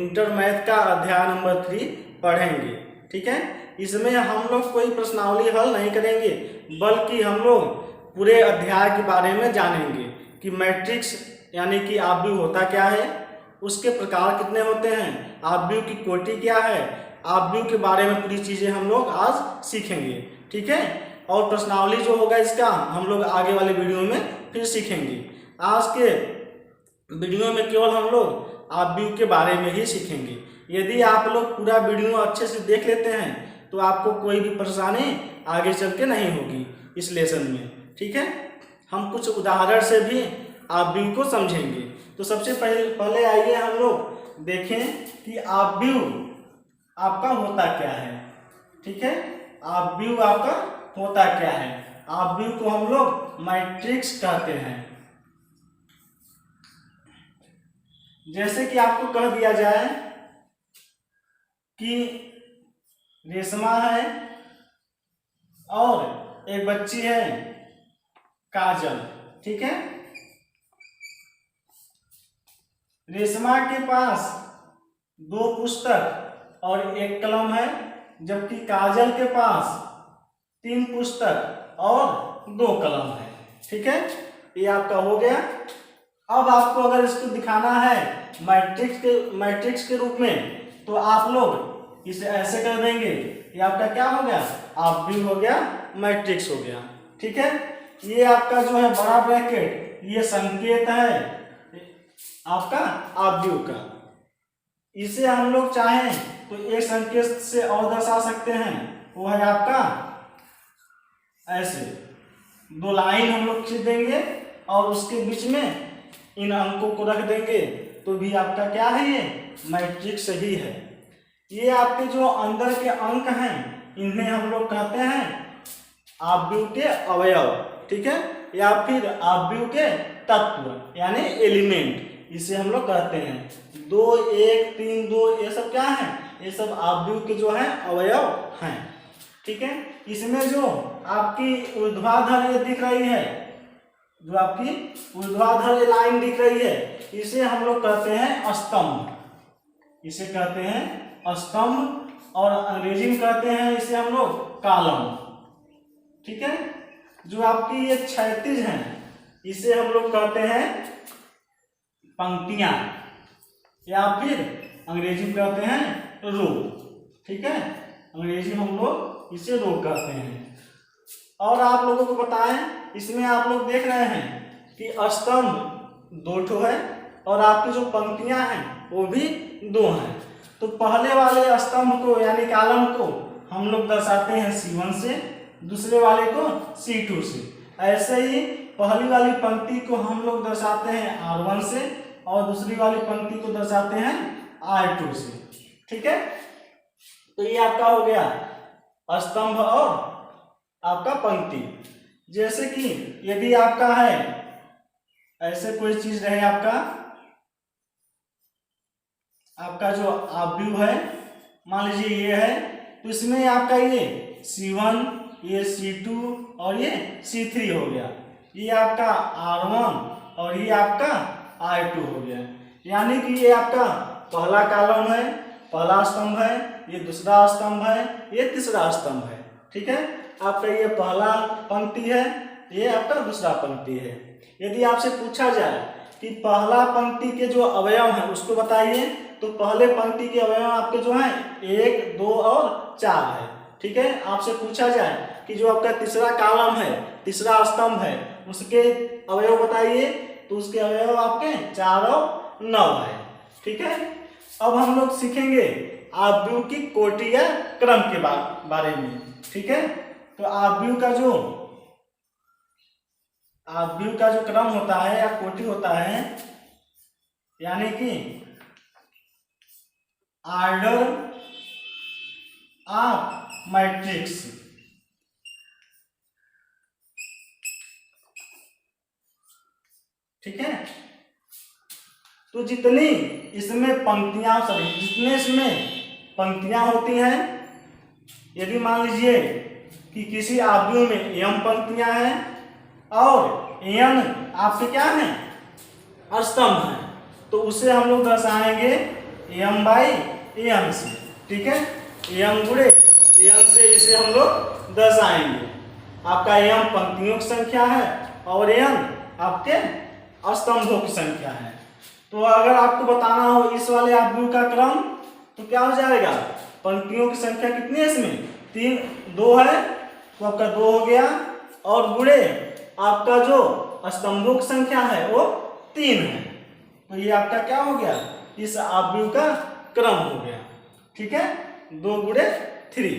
Inter math का अध्याय number 3 पढ़ेंगे। ठीक है, इसमें हम लोग कोई प्रश्नावली हल नहीं करेंगे, बल्कि हम लोग पूरे अध्याय के बारे में जानेंगे कि मैट्रिक्स यानी कि आव्यूह होता क्या है, उसके प्रकार कितने होते हैं, आव्यूह की कोटि क्या है, आव्यूह के बारे में पूरी चीज़ें हम लोग आज सीखेंगे। ठीक है, और प्रश्नावली जो होगा इसका हम लोग आगे वाले वीडियो में फिर सीखेंगे। आज के वीडियो में केवल हम लोग आव्यूह के बारे में ही सीखेंगे। यदि आप लोग पूरा वीडियो अच्छे से देख लेते हैं तो आपको कोई भी परेशानी आगे चल के नहीं होगी इस लेसन में। ठीक है, हम कुछ उदाहरण से भी आव्यूह को समझेंगे। तो सबसे पहले आइए हम लोग देखें कि आव्यूह आपका होता क्या है। ठीक है, आव्यूह आपका होता क्या है। आव्यूह को हम लोग मैट्रिक्स कहते हैं। जैसे कि आपको कह दिया जाए कि रेशमा है और एक बच्ची है काजल। ठीक है, रेशमा के पास 2 पुस्तक और 1 कलम है, जबकि काजल के पास 3 पुस्तक और 2 कलम है। ठीक है, ये आपका हो गया। अब आपको अगर इसको दिखाना है मैट्रिक्स के रूप में तो आप लोग इसे ऐसे कर देंगे, ये आपका क्या हो गया, आव्यूह हो गया, मैट्रिक्स हो गया। ठीक है, ये आपका जो है बड़ा ब्रैकेट ये संकेत है आपका आव्यूह का। इसे हम लोग चाहें तो एक संकेत से और दर्शा सकते हैं, वो है आपका ऐसे 2 लाइन हम लोग खींच देंगे और उसके बीच में इन अंकों को रख देंगे तो भी आपका क्या है, ये मैट्रिक्स ही है। ये आपके जो अंदर के अंक हैं इन्हें हम लोग कहते हैं आव्यूह के अवयव। ठीक है, या फिर आव्यूह के तत्व यानी एलिमेंट, इसे हम लोग कहते हैं। 2, 1, 3, 2 ये सब क्या है, ये सब आव्यूह के जो है अवयव हैं। ठीक है, इसमें जो आपकी ऊर्ध्वाधर ये दिख रही है, जो आपकी ऊर्ध्वाधर लाइन दिख रही है, इसे हम लोग कहते हैं स्तंभ। इसे कहते हैं स्तंभ और अंग्रेजी में कहते हैं इसे हम लोग कॉलम। ठीक है, जो आपकी ये क्षैतिज हैं इसे हम लोग कहते हैं पंक्तियां, या फिर अंग्रेजी में कहते हैं रो। ठीक है, अंग्रेजी में हम लोग इसे रो कहते हैं। और आप लोगों को बताएं, इसमें आप लोग देख रहे हैं कि स्तंभ 2 ठो है और आपकी जो पंक्तियां हैं वो भी 2 हैं। तो पहले वाले स्तंभ को यानी कॉलम को हम लोग दर्शाते हैं C1 से, दूसरे वाले को C2 से। ऐसे ही पहली वाली पंक्ति को हम लोग दर्शाते हैं R1 से और दूसरी वाली पंक्ति को दर्शाते हैं R2 से। ठीक है, तो ये आपका हो गया स्तंभ और आपका पंक्ति। जैसे कि यदि आपका है ऐसे कोई चीज रहे, आपका जो आव्यूह है मान लीजिए ये है, तो इसमें आपका ये C1, ये C2 और ये C3 हो गया। ये आपका R1 और ये आपका R2 हो गया। यानी कि ये आपका पहला कॉलम है, पहला स्तंभ है, ये दूसरा स्तंभ है, ये तीसरा स्तंभ है। ठीक है, आपका ये पहला पंक्ति है, ये आपका दूसरा पंक्ति है। यदि आपसे पूछा जाए कि पहला पंक्ति के जो अवयव हैं उसको बताइए, तो पहले पंक्ति के अवयव आपके जो हैं 1, 2 और 4 है। ठीक है, आपसे पूछा जाए कि जो आपका तीसरा कॉलम है, तीसरा स्तंभ है, उसके अवयव बताइए, तो उसके अवयव आपके 4 और 9 है। ठीक है, अब हम लोग सीखेंगे आव्यूह की कोटि या क्रम के बारे में। ठीक है, तो आव्यूह का जो क्रम होता है या कोटि होता है, यानी कि ऑर्डर ऑफ मैट्रिक्स। ठीक है, तो जितने इसमें पंक्तियां होती हैं, यदि मान लीजिए कि किसी आव्यूह में m पंक्तियां हैं और n आपके क्या हैं, स्तंभ हैं, तो उसे हम लोग दर्शाएंगे एम बाई एन से, ठीक है। एम गुणे एन से इसे हम लोग दर्शाएंगे। आपका एम पंक्तियों की संख्या है और एन आपके स्तंभों की संख्या है। तो अगर आपको बताना हो इस वाले आव्यूह का क्रम तो क्या हो जाएगा, पंक्तियों की संख्या कितनी है इसमें, 3 2 है तो आपका 2 हो गया, और गुणे आपका जो स्तंभों की संख्या है वो 3 है। तो ये आपका क्या हो गया, इस आव्यूह का क्रम हो गया, ठीक है। 2 गुणे 3।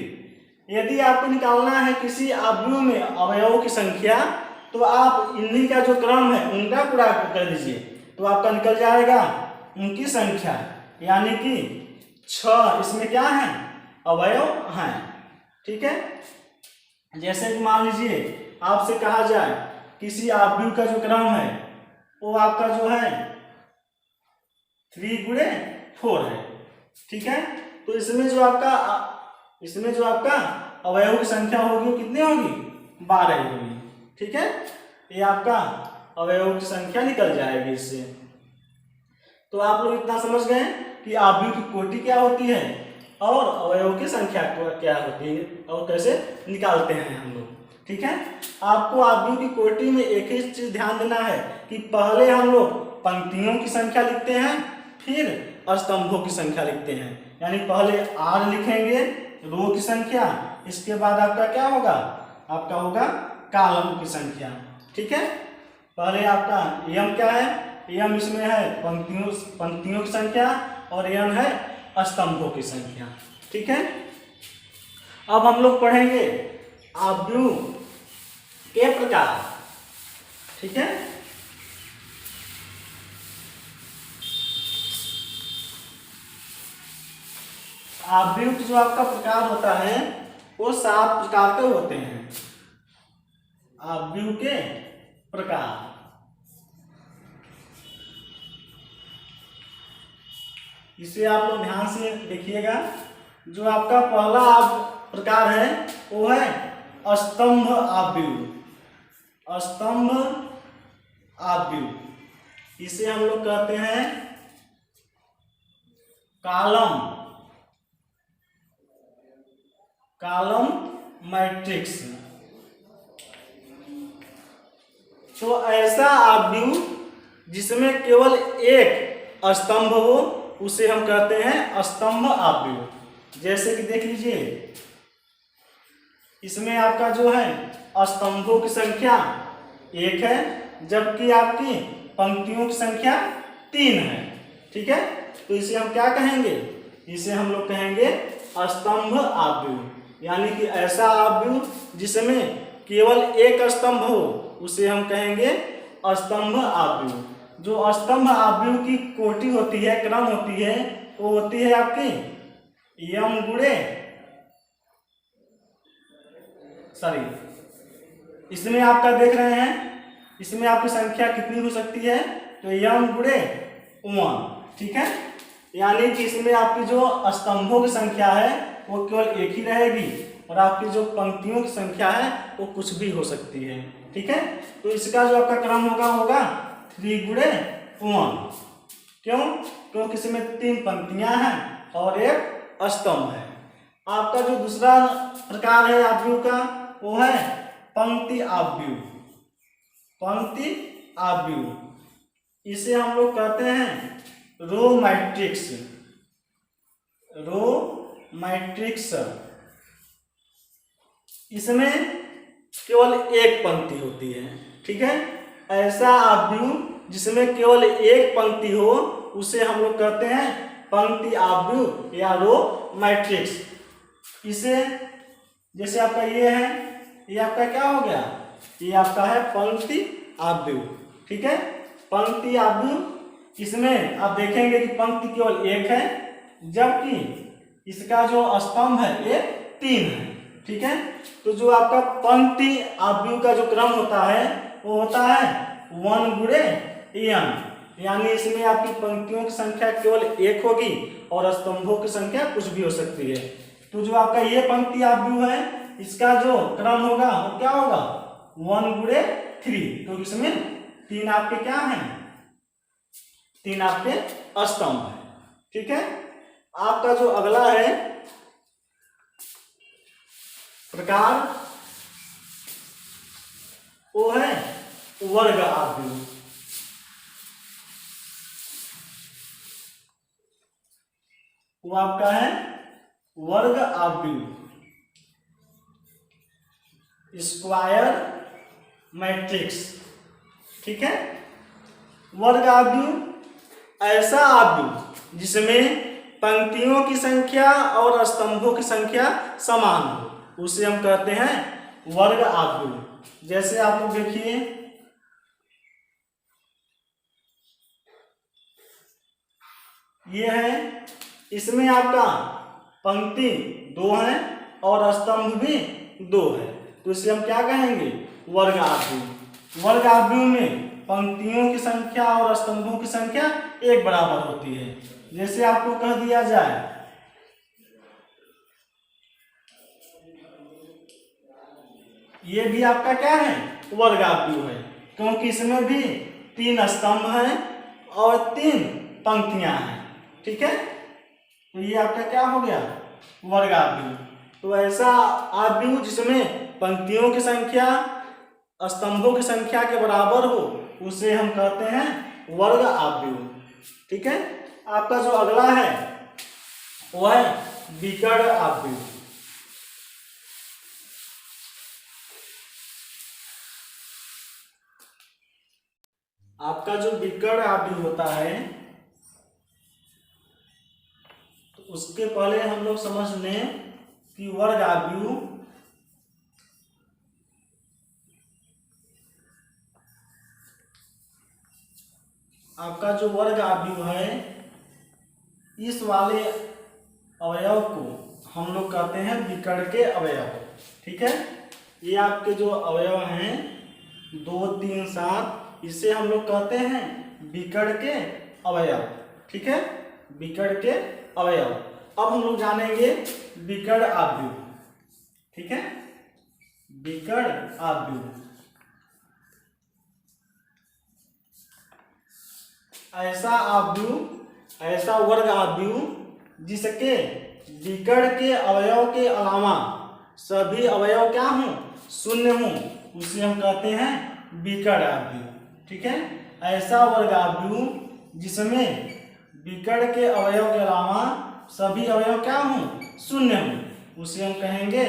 यदि आपको निकालना है किसी आव्यूह में अवयवों की संख्या तो आप इन्हीं का जो क्रम है उनका गुणा कर दीजिए, तो आपका निकल जाएगा उनकी संख्या, यानी कि 6 इसमें क्या है, अवयव हैं, ठीक है। जैसे कि मान लीजिए आपसे कहा जाए किसी आव्यूह का जो क्रम है वो आपका जो है 3 गुणे 4 है, ठीक है। तो इसमें जो आपका अवयव की संख्या होगी वो कितनी होगी, 12 होगी, ठीक है। ये आपका अवयव की संख्या निकल जाएगी इससे। तो आप लोग इतना समझ गए कि आव्यूह की कोटि क्या होती है और अवयव की संख्या क्या होती है और कैसे निकालते हैं हम लोग, ठीक है। आपको आव्यूह की कोटि में एक ही चीज ध्यान देना है कि पहले हम लोग पंक्तियों की संख्या लिखते हैं फिर स्तंभों की संख्या लिखते हैं, यानी पहले आर लिखेंगे रो की संख्या, इसके बाद आपका क्या होगा, आपका होगा कॉलम की संख्या, ठीक है। पहले आपका एम क्या है, एम इसमें है पंक्तियों की संख्या और एन है स्तंभों की संख्या, ठीक है। अब हम लोग पढ़ेंगे आव्यूह के प्रकार, ठीक है। आव्यूह जो आपका प्रकार होता है वो 7 प्रकार के होते हैं। आव्यूह के प्रकार, इसे आप लोग ध्यान से देखिएगा। जो आपका पहला प्रकार है वो है स्तंभ आव्यूह। स्तंभ आव्यूह इसे हम लोग कहते हैं कॉलम मैट्रिक्स। तो ऐसा आव्यूह जिसमें केवल एक स्तंभ हो उसे हम कहते हैं स्तंभ आव्यूह। जैसे कि देख लीजिए इसमें आपका जो है स्तंभों की संख्या 1 है जबकि आपकी पंक्तियों की संख्या 3 है, ठीक है। तो इसे हम क्या कहेंगे, इसे हम लोग कहेंगे स्तंभ आव्यूह, यानी कि ऐसा आव्यूह जिसमें केवल एक स्तंभ हो उसे हम कहेंगे स्तंभ आव्यूह। जो स्तंभ आव्यूह की कोटि होती है, क्रम होती है, वो होती है आपकी एम गुणे, इसमें आपका देख रहे हैं इसमें आपकी संख्या कितनी हो सकती है, तो एम गुणे 1, ठीक है। यानी कि इसमें आपकी जो स्तंभों की संख्या है वो केवल एक ही रहेगी और आपकी जो पंक्तियों की संख्या है वो कुछ भी हो सकती है, ठीक है। तो इसका जो आपका क्रम होगा 3 गुणे 1। क्यों, क्योंकि इसमें 3 पंक्तियां हैं और एक स्तंभ है। आपका जो दूसरा प्रकार है आव्यूह का वो है पंक्ति आव्यूह। पंक्ति आव्यूह इसे हम लोग कहते हैं रो मैट्रिक्स। इसमें केवल एक पंक्ति होती है, ठीक है। ऐसा आव्यूह जिसमें केवल एक पंक्ति हो उसे हम लोग कहते हैं पंक्ति आव्यूह या रो मैट्रिक्स। इसे जैसे आपका ये है, ये आपका क्या हो गया, ये आपका है पंक्ति आव्यूह, ठीक है। पंक्ति आव्यूह इसमें आप देखेंगे कि पंक्ति केवल एक है जबकि इसका जो स्तंभ है ये 3 है, ठीक है। तो जो आपका पंक्ति आव्यूह का जो क्रम होता है वो होता है 1 गुणे n, यानी इसमें आपकी पंक्तियों की संख्या केवल 1 होगी और स्तंभों की संख्या कुछ भी हो सकती है। तो जो आपका ये पंक्ति आव्यूह है इसका जो क्रम होगा वो क्या होगा 1 गुणे 3, तो इसमें 3 आपके क्या हैं, 3 आपके स्तंभ है, ठीक है। आपका जो अगला है प्रकार, वो है वर्ग आव्यूह। वो आपका है वर्ग आव्यूह, स्क्वायर मैट्रिक्स। ठीक है। वर्ग आव्यूह ऐसा आव्यूह जिसमें पंक्तियों की संख्या और स्तंभों की संख्या समान हो, उसे हम कहते हैं वर्ग आव्यूह। जैसे आप लोग देखिए, ये है, इसमें आपका पंक्ति 2 है और स्तंभ भी 2 है, तो इसे हम क्या कहेंगे? वर्ग आव्यूह। वर्ग आव्यूह में पंक्तियों की संख्या और स्तंभों की संख्या एक बराबर होती है। जैसे आपको कह दिया जाए, ये भी आपका क्या है? वर्ग आव्यूह है, क्योंकि इसमें भी 3 स्तंभ हैं और 3 पंक्तियां हैं। ठीक है। तो ये आपका क्या हो गया? वर्ग आव्यूह। तो ऐसा आव्यूह जिसमें पंक्तियों की संख्या स्तंभों की संख्या के बराबर हो, उसे हम कहते हैं वर्ग आव्यूह। ठीक है। आपका जो अगला है वो है विकर्ण आव्यूह। आपका जो विकर्ण आव्यूह होता है, तो उसके पहले हम लोग समझ लें कि वर्ग आव्यूह आपका जो वर्ग आव्यूह है, इस वाले अवयव को हम लोग कहते हैं विकर्ण के अवयव। ठीक है। ये आपके जो अवयव हैं 2, 3, 7, इसे हम लोग कहते हैं विकर्ण के अवयव। ठीक है। विकर्ण के अवयव। अब हम लोग जानेंगे विकर्ण आव्यूह। ठीक है। विकर्ण आव्यूह ऐसा आव्यूह, ऐसा वर्ग आव्यूह जिसके विकर्ण के अवयव के अलावा सभी अवयव क्या हों? शून्य हों, उसे हम कहते हैं विकर्ण आव्यूह। ठीक है। ऐसा वर्ग आव्यूह जिसमें विकर्ण के अवयव के अलावा सभी अवयव क्या हों? शून्य हों, उसे हम कहेंगे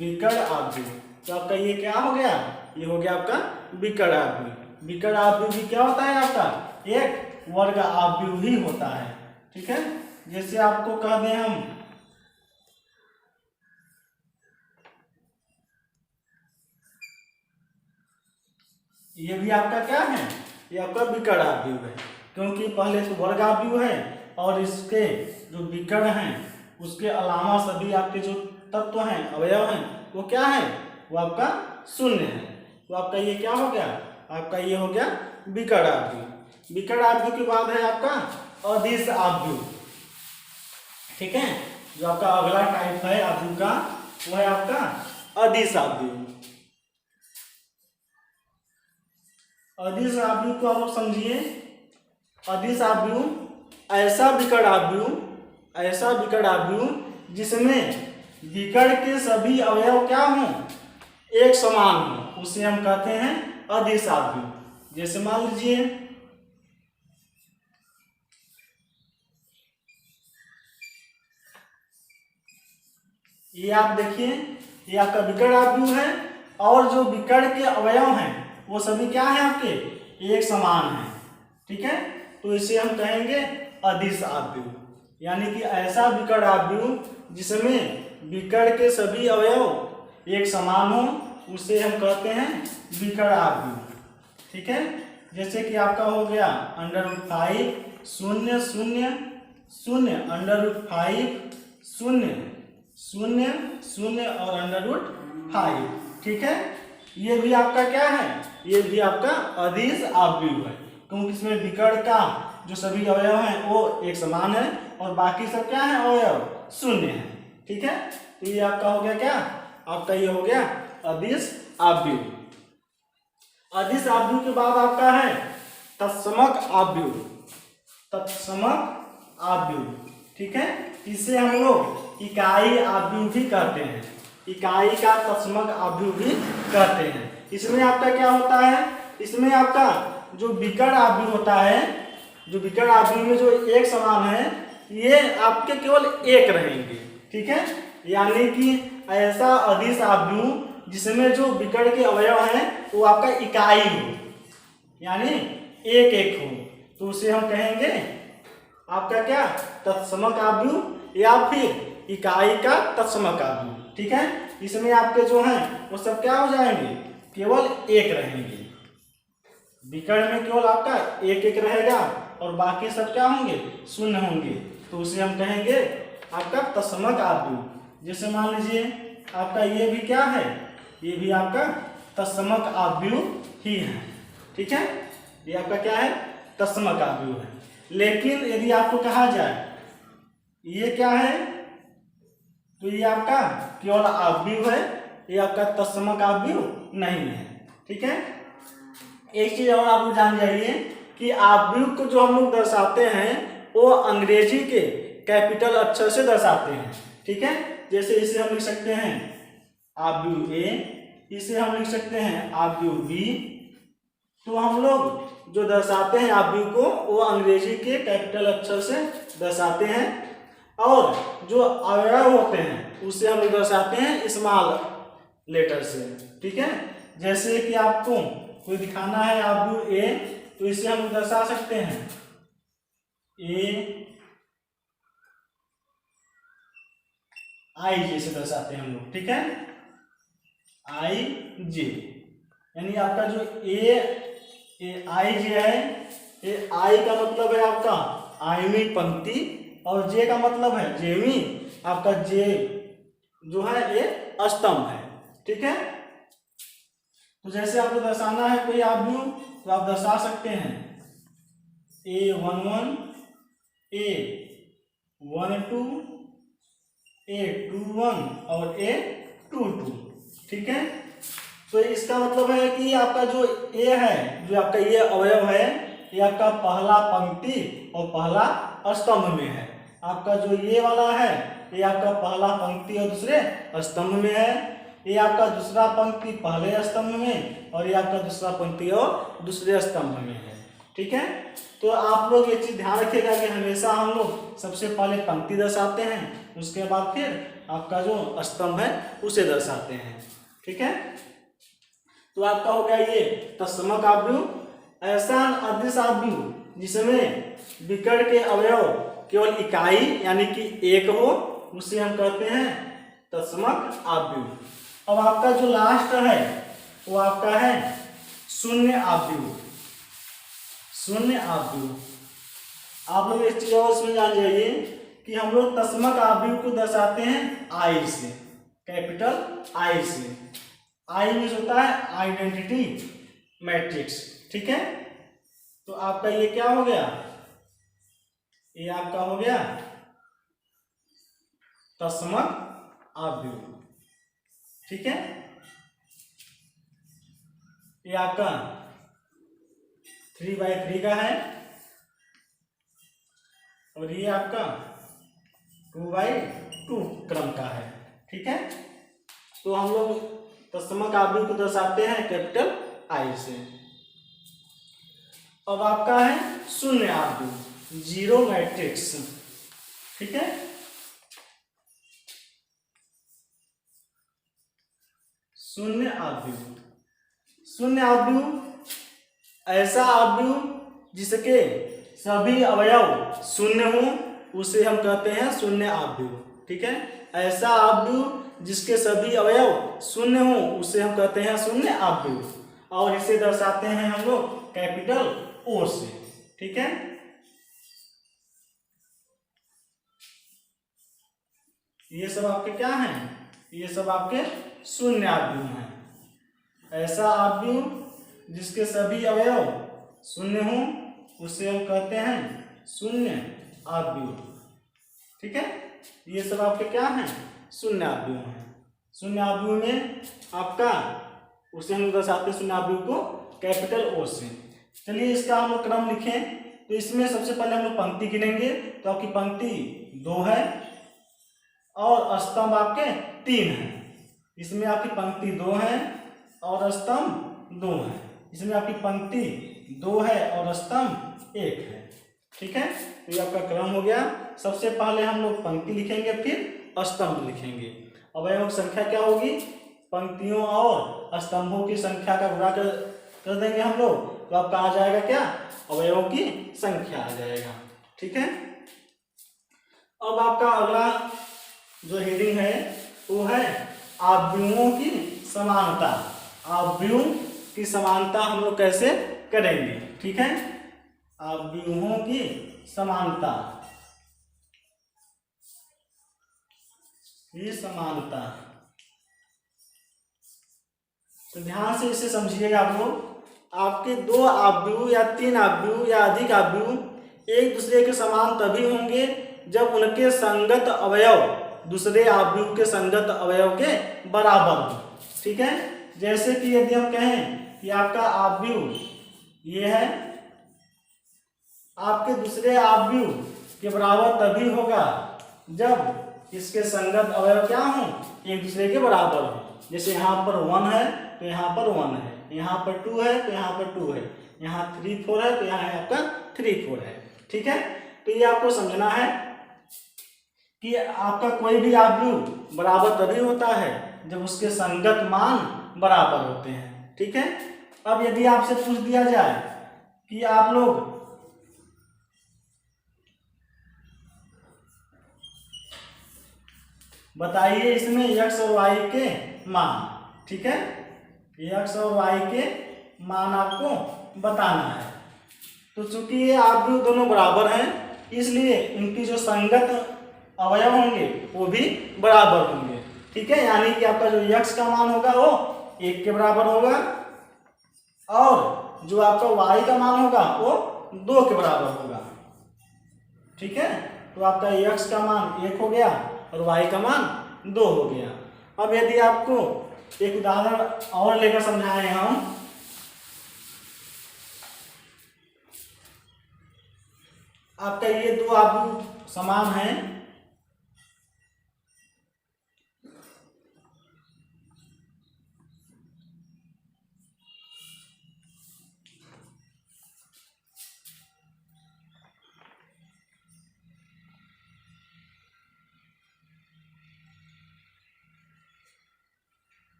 विकर्ण आव्यूह। तो आपका ये क्या हो गया? ये हो गया आपका विकर्ण आव्यूह। विकर्ण आव्यूह भी क्या होता है? आपका एक वर्ग आव्यूह ही होता है। ठीक है। जैसे आपको कह दें हम, ये भी आपका क्या है? ये आपका विकर्ण आव्यूह है, क्योंकि पहले तो वर्ग आव्यूह है और इसके जो विकर्ण हैं उसके अलावा सभी आपके जो तत्व हैं, अवयव हैं, वो क्या है? वो आपका शून्य है। तो आपका ये क्या हो गया? आपका ये हो गया विकर्ण आव्यूह। विकर्ण आव्यूह के बाद है आपका अदिश आव्यूह। ठीक है। जो आपका अगला टाइप है आव्यूह का, वो है आपका अदिश आव्यूह। अदिश आव्यूह को आप लोग समझिए। अदिश आव्यूह ऐसा विकर्ण आव्यूह, ऐसा विकर्ण आव्यूह जिसमें विकर्ण के सभी अवयव क्या हों? एक समान हो, उसे हम कहते हैं अदिश आव्यूह। जैसे मान लीजिए, ये आप देखिए, ये आपका विकर्ण आव्यूह है और जो विकर्ण के अवयव हैं वो सभी क्या है? आपके एक समान है। ठीक है। तो इसे हम कहेंगे अदिश आव्यूह। यानी कि ऐसा विकर्ण आव्यूह जिसमें विकर्ण के सभी अवयव एक समान हो, उसे हम कहते हैं विकर्ण आव्यूह। ठीक है। जैसे कि आपका हो गया √5 0 0 0 √5 0 0 0 और √5। ठीक है। ये भी आपका क्या है? ये भी आपका अदिश आव्यूह है, क्योंकि इसमें विकर्ण का जो सभी अवयव हैं वो एक समान है और बाकी सब क्या है? अवयव शून्य है। ठीक है। तो ये आपका हो गया क्या? आपका ये हो गया अदिश आव्यूह। अदिश आव्यूह के बाद आपका है तत्समक आव्यूह। तत्समक आव्यूह, ठीक है। इसे हम लोग इकाई आव्यूह भी कहते हैं, इकाई का तत्समक आव्यूह भी कहते हैं। इसमें आपका क्या होता है, इसमें आपका जो विकर्ण आव्यूह होता है, जो विकर्ण आव्यूह में जो एक समान है, ये आपके केवल एक रहेंगे, ठीक है। यानी कि ऐसा अदिश आव्यूह जिसमें जो विकर्ण के अवयव हैं वो आपका इकाई हो, यानी एक एक हो, तो उसे हम कहेंगे आपका क्या, तत्समक आव्यूह या फिर इकाई का तत्समक आव्यूह, ठीक है। इसमें आपके जो हैं वो सब क्या हो जाएंगे, केवल एक रहेंगे। विकर्ण में केवल आपका एक एक रहेगा और बाकी सब क्या होंगे, शून्य होंगे, तो उसे हम कहेंगे आपका तत्समक आव्यूह। जैसे मान लीजिए आपका ये भी क्या है, ये भी आपका तत्समक आव्यूह ही है, ठीक है। ये आपका क्या है, तत्समक आव्यूह है। लेकिन यदि आपको कहा जाए ये क्या है, तो ये आपका केवल आव्यूह है, ये आपका तत्समक आव्यूह नहीं है, ठीक है। एक चीज और आप जान जाइए कि आव्यूह को जो हम लोग दर्शाते हैं वो अंग्रेजी के कैपिटल अक्षर से दर्शाते हैं, ठीक है। जैसे इसे हम लिख सकते हैं आव्यूह ए, इसे हम लिख सकते हैं आव्यूह बी। तो हम लोग जो दर्शाते हैं आव्यूह को वो अंग्रेजी के कैपिटल अक्षर से दर्शाते हैं, और जो अवयव होते हैं उसे हम लोग दर्शाते हैं स्मॉल लेटर से, ठीक है। जैसे कि आपको कोई दिखाना है आव्यूह ए, तो इसे हम दर्शा सकते हैं ए आई जे से दर्शाते हैं हम लोग, ठीक है, आई जे। यानी आपका जो ए आई जे है, ए आई का मतलब है आपका आयमी पंक्ति, और जे का मतलब है जेवी, आपका जे जो है ये स्तंभ है, ठीक है। तो जैसे आपको दर्शाना है कोई आव्यूह, तो आप दर्शा सकते हैं A11 A12 A21 और A22, ठीक है। तो इसका मतलब है कि आपका जो ए है, जो आपका ये अवयव है, ये आपका पहला पंक्ति और पहला स्तंभ में है। आपका जो ये वाला है ये आपका पहला पंक्ति और दूसरे स्तंभ में है, ये आपका दूसरा पंक्ति पहले स्तंभ में, और ये आपका दूसरा पंक्ति और दूसरे स्तंभ में है, ठीक है। तो आप लोग ये चीज ध्यान रखिएगा कि हमेशा हम लोग सबसे पहले पंक्ति दर्शाते हैं, उसके बाद फिर आपका जो स्तंभ है उसे दर्शाते हैं, ठीक है। तो आपका हो गया ये तत्समक आव्यूह। ऐसा अदिश आव्यूह जिसमें विकर्ण के अवयव केवल इकाई यानी कि एक हो, उसे हम कहते हैं तत्समक आव्यूह। अब आपका जो लास्ट है वो आपका है शून्य आव्यूह। शून्य आव्यूह आप लोग इस चीज और इसमें जान जाइए कि हम लोग तत्समक आव्यूह को दर्शाते हैं आई से, कैपिटल आई से। आई मीन्स होता है आइडेंटिटी मैट्रिक्स, ठीक है। तो आपका ये क्या हो गया, ये आपका हो गया तत्समक आव्यूह, ठीक है। ये आपका 3/3 का है और ये आपका 2/2 क्रम का है, ठीक है। तो हम लोग तत्समक आव्यूह को दर्शाते हैं कैपिटल आई से। अब आपका है शून्य आव्यूह, जीरो मैट्रिक्स, ठीक है। शून्य आव्यूह, शून्य आव्यूह ऐसा आव्यूह जिसके सभी अवयव शून्य हो उसे हम कहते हैं शून्य आव्यूह, ठीक है। ऐसा आव्यूह जिसके सभी अवयव शून्य हो उसे हम कहते हैं शून्य आव्यूह, और इसे दर्शाते हैं हम लोग कैपिटल ओ से, ठीक है। ये सब आपके क्या हैं, ये सब आपके शून्य आव्यूह हैं। ऐसा आव्यूह जिसके सभी अवयव शून्य हो उसे हम कहते हैं शून्य आव्यूह, ठीक है। ये सब आपके क्या हैं, शून्य आव्यूह हैं। शून्य आव्यूह में आपका उसे हम दर्शाते हैं शून्य आव्यूह को कैपिटल ओ से। चलिए इसका हम क्रम लिखें तो इसमें सबसे पहले हम लोग पंक्ति गिनेंगे। तो आपकी पंक्ति 2 है और स्तंभ आपके 3 है। इसमें आपकी पंक्ति 2 है और स्तंभ 2 है। इसमें आपकी पंक्ति 2 है और स्तंभ 1 है। ठीक है, तो ये आपका क्रम हो गया। सबसे पहले हम लोग पंक्ति लिखेंगे, फिर स्तंभ लिखेंगे। अवयवों की संख्या क्या होगी? पंक्तियों और स्तंभों की संख्या का गुणा कर देंगे हम लोग, तो आपका आ जाएगा क्या? अवयवों की संख्या आ जाएगा। ठीक है, अब आपका अगला जो हेडिंग है वो है आव्यूहों की समानता। आव्यूह की समानता हम लोग कैसे करेंगे? ठीक है, आव्यूहों की समानता तो ध्यान से इसे समझिएगा आप लोग। आपके 2 आव्यूह या 3 आव्यूह या अधिक आव्यूह एक दूसरे के समान तभी होंगे जब उनके संगत अवयव दूसरे आव्यूह के संगत अवयव के बराबर हो। ठीक है, जैसे कि यदि हम कहें कि आपका आव्यूह ये है, आपके दूसरे आव्यूह के बराबर तभी होगा जब इसके संगत अवयव क्या हो? एक दूसरे के बराबर हो। जैसे यहाँ पर 1 है तो यहाँ पर 1 है, यहाँ पर 2 है तो यहाँ पर 2 है, यहाँ 3 4 है तो यहाँ आपका 3 4 है। ठीक है, तो ये आपको समझना है कि आपका कोई भी आव्यूह बराबर तभी होता है जब उसके संगत मान बराबर होते हैं। ठीक है, अब यदि आपसे पूछ दिया जाए कि आप लोग बताइए इसमें x और y के मान। ठीक है, x और y के मान आपको बताना है। तो चूंकि ये आव्यूह दोनों बराबर हैं, इसलिए इनकी जो संगत अवयव होंगे वो भी बराबर होंगे। ठीक है, यानी कि आपका जो x का मान होगा वो 1 के बराबर होगा और जो आपका y का मान होगा वो 2 के बराबर होगा। ठीक है, तो आपका x का मान 1 हो गया और y का मान 2 हो गया। अब यदि आपको एक उदाहरण और लेकर समझाएं हम, आपका ये 2 आव्यूह समान हैं,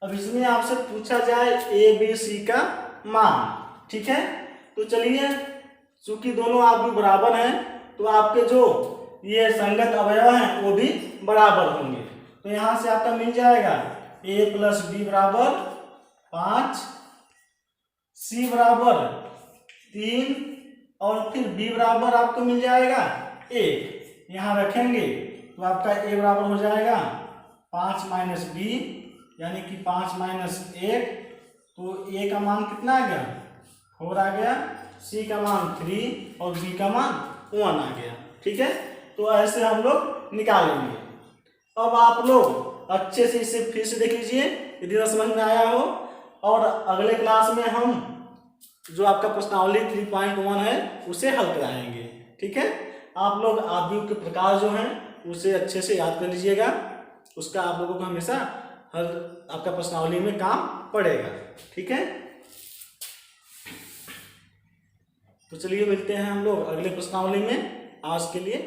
अब इसमें आपसे पूछा जाए ए बी सी का मान। ठीक है, तो चलिए चूंकि दोनों आव्यूह बराबर हैं तो आपके जो ये संगत अवयव हैं वो भी बराबर होंगे। तो यहाँ से आपका मिल जाएगा a + b बराबर 5, c बराबर 3 और फिर b बराबर आपको मिल जाएगा 1। यहाँ रखेंगे तो आपका a बराबर हो जाएगा 5 - b यानी कि 5 - 1, तो a का मान कितना आ गया? 4 आ गया, c का मान 3 और b का मान 1 आ गया। ठीक है, तो ऐसे हम लोग निकालेंगे। अब आप लोग अच्छे से इसे फिर से देख लीजिए यदि ना समझ में आया हो, और अगले क्लास में हम जो आपका प्रश्नावली 3.1 है उसे हल कराएंगे। ठीक है, आप लोग आव्यूह के प्रकार जो हैं उसे अच्छे से याद कर लीजिएगा, उसका आप लोगों को हमेशा हर आपका प्रश्नावली में काम पड़ेगा। ठीक है, तो चलिए मिलते हैं हम लोग अगले प्रश्नावली में। आज के लिए